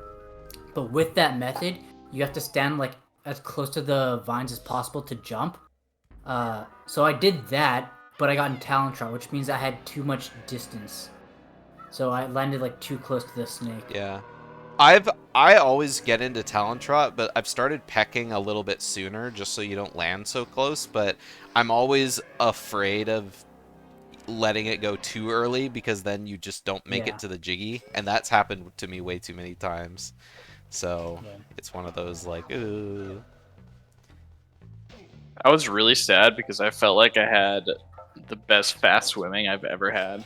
But with that method, you have to stand like as close to the vines as possible to jump. So I did that, but I got in talon trot, which means I had too much distance. So I landed like too close to the snake. Yeah. I always get into talon trot, but I've started pecking a little bit sooner just so you don't land so close, but I'm always afraid of letting it go too early because then you just don't make it to the jiggy, and that's happened to me way too many times. So it's one of those like, ooh. I was really sad because I felt like I had the best fast swimming I've ever had,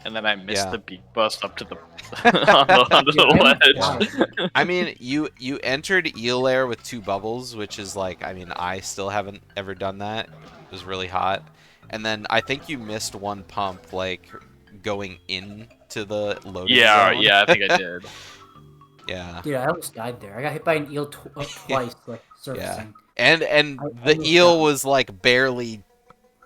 and then I missed the beak bust up to the onto the ledge. I mean, you entered eel air with 2 bubbles, which is like, I mean, I still haven't ever done that. It was really hot. And then I think you missed 1 pump, like, going into the loading zone. Yeah, I think I did. Yeah. Dude, I almost died there. I got hit by an eel twice, like surfacing. And the eel was like barely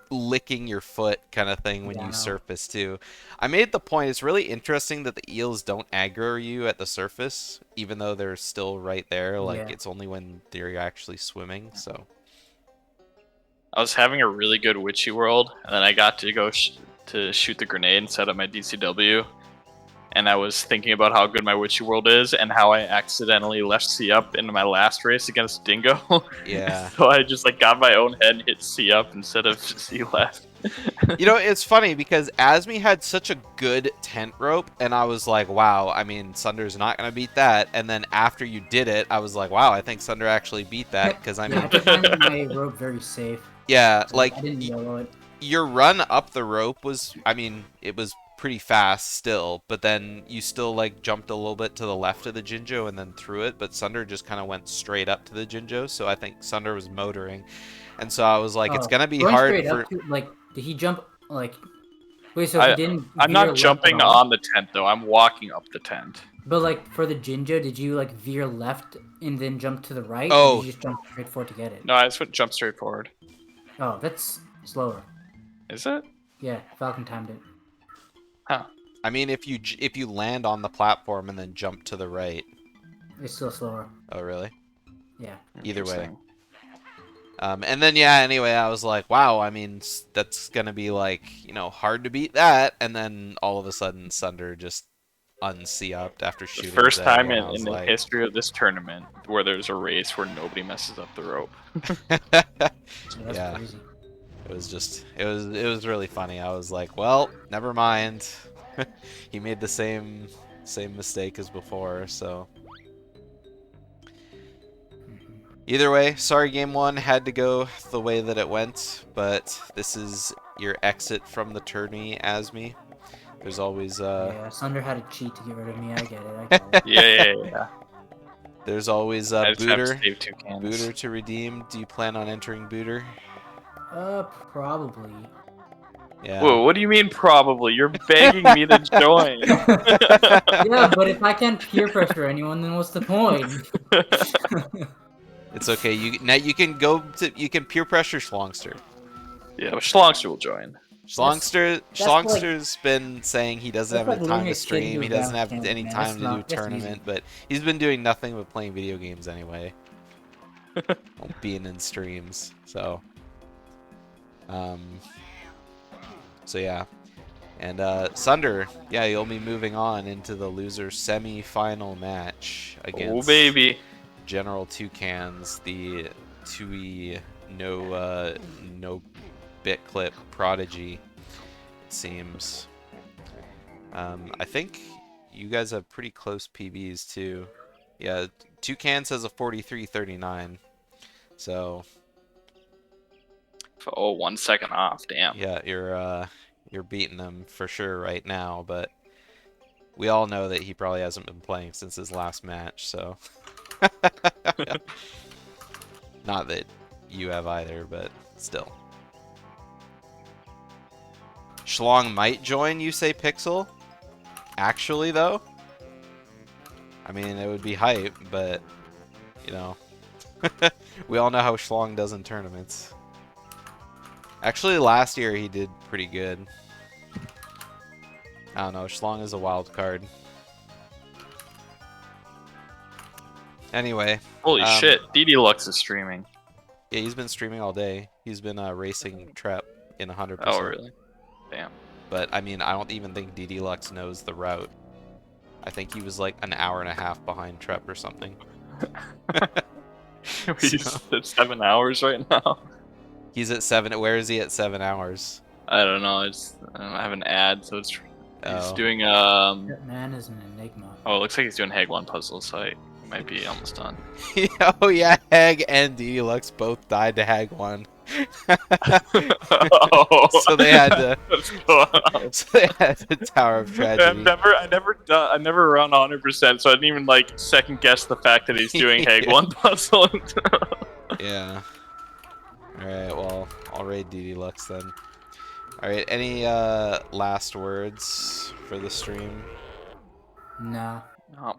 licking your foot kind of thing when you surface too. I made the point, it's really interesting that the eels don't aggro you at the surface, even though they're still right there. Like, it's only when they're actually swimming, so. I was having a really good witchy world, and then I got to go to shoot the grenade and set up my DCW. And I was thinking about how good my witchy world is and how I accidentally left C up in my last race against Dingo. Yeah. So I just like got my own head and hit C up instead of C left. You know, it's funny because Azmi had such a good tent rope, and I was like, wow, I mean, Sunder's not going to beat that. And then after you did it, I was like, wow, I think Sunder actually beat that, because I mean... I found my rope very safe. Yeah, so like, I didn't yellow it. Your run up the rope was, I mean, it was pretty fast still, but then you still, like, jumped a little bit to the left of the Jinjo and then threw it, but Sunder just kind of went straight up to the Jinjo, so I think Sunder was motoring. And so I was like, it's going to be hard for... like, did he jump, like... Wait, so he didn't I'm not jumping on the tent, though. I'm walking up the tent. But, like, for the Jinjo, did you, like, veer left and then jump to the right? Oh. Or did you just jump straight forward to get it? No, I just jumped straight forward. Oh, that's slower. Is it? Yeah, Falcon timed it. Huh. I mean, if you land on the platform and then jump to the right... It's still slower. Oh, really? Yeah. Either way. And then, yeah, anyway, I was like, wow, I mean, that's going to be, like, you know, hard to beat that. And then all of a sudden, Sunder just un-C-upped after shooting. The first time in the history of this tournament where there's a race where nobody messes up the rope. Yeah. Crazy. It was just, it was really funny. I was like, well, never mind. He made the same mistake as before, so... Either way, sorry Game 1 had to go the way that it went, but this is your exit from the tourney, Azmi. There's always Yeah, Sunder had to cheat to get rid of me, I get it. Yeah. There's always Booter to redeem. Do you plan on entering Booter? Probably. Yeah. Whoa, what do you mean probably? You're begging me to join. Yeah, but if I can't peer pressure anyone, then what's the point? It's okay. You can peer pressure Schlongster. Yeah, well, Schlongster will join. Schlongster's been saying he doesn't have any time to stream. He doesn't have any time to do tournament, but he's been doing nothing but playing video games anyway. Being in streams, so yeah. And Sunder, yeah, you'll be moving on into the loser semi-final match against General Toucans, the Tooie no Bitclip prodigy, it seems. I think you guys have pretty close PBs too. Yeah, Toucan says a 43:39. So Oh, 1 second off. Damn. yeah, you're beating him for sure right now, but we all know that he probably hasn't been playing since his last match, so not that you have either, but still. Schlong might join, you say, Pixel? Actually, though? I mean, it would be hype, but, you know, we all know how Schlong does in tournaments. Actually, last year he did pretty good. I don't know, Schlong is a wild card. Anyway. Holy shit, DD Lux is streaming. Yeah, he's been streaming all day. He's been racing Trep in 100%. Oh, really? Damn. But, I mean, I don't even think DD Lux knows the route. I think he was like an hour and a half behind Trep or something. He's at 7 hours right now. He's at 7. Where is he at 7 hours? I don't know. I have an ad, so he's Oh. doing That man is an enigma. Oh, it looks like he's doing Hag 1 puzzle, so he might be almost done. Oh yeah, Hag and DD Lux both died to Hag 1. Oh. So they had to. What's going on? So they had the Tower of Tragedy. I never run 100%, so I didn't even like second guess the fact that he's doing Hag 1 puzzle. Yeah. Alright, well, I'll raid DD Lux then. Alright, any last words for the stream? Nah. Oh,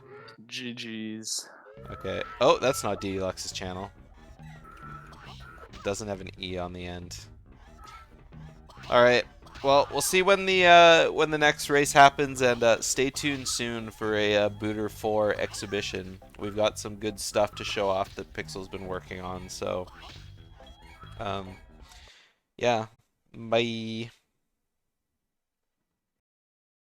GG's. Okay. Oh, that's not DD Lux's channel. It doesn't have an E on the end. Alright. Well, we'll see when the next race happens, and stay tuned soon for a Booter 4 exhibition. We've got some good stuff to show off that Pixel's been working on, so yeah. Bye.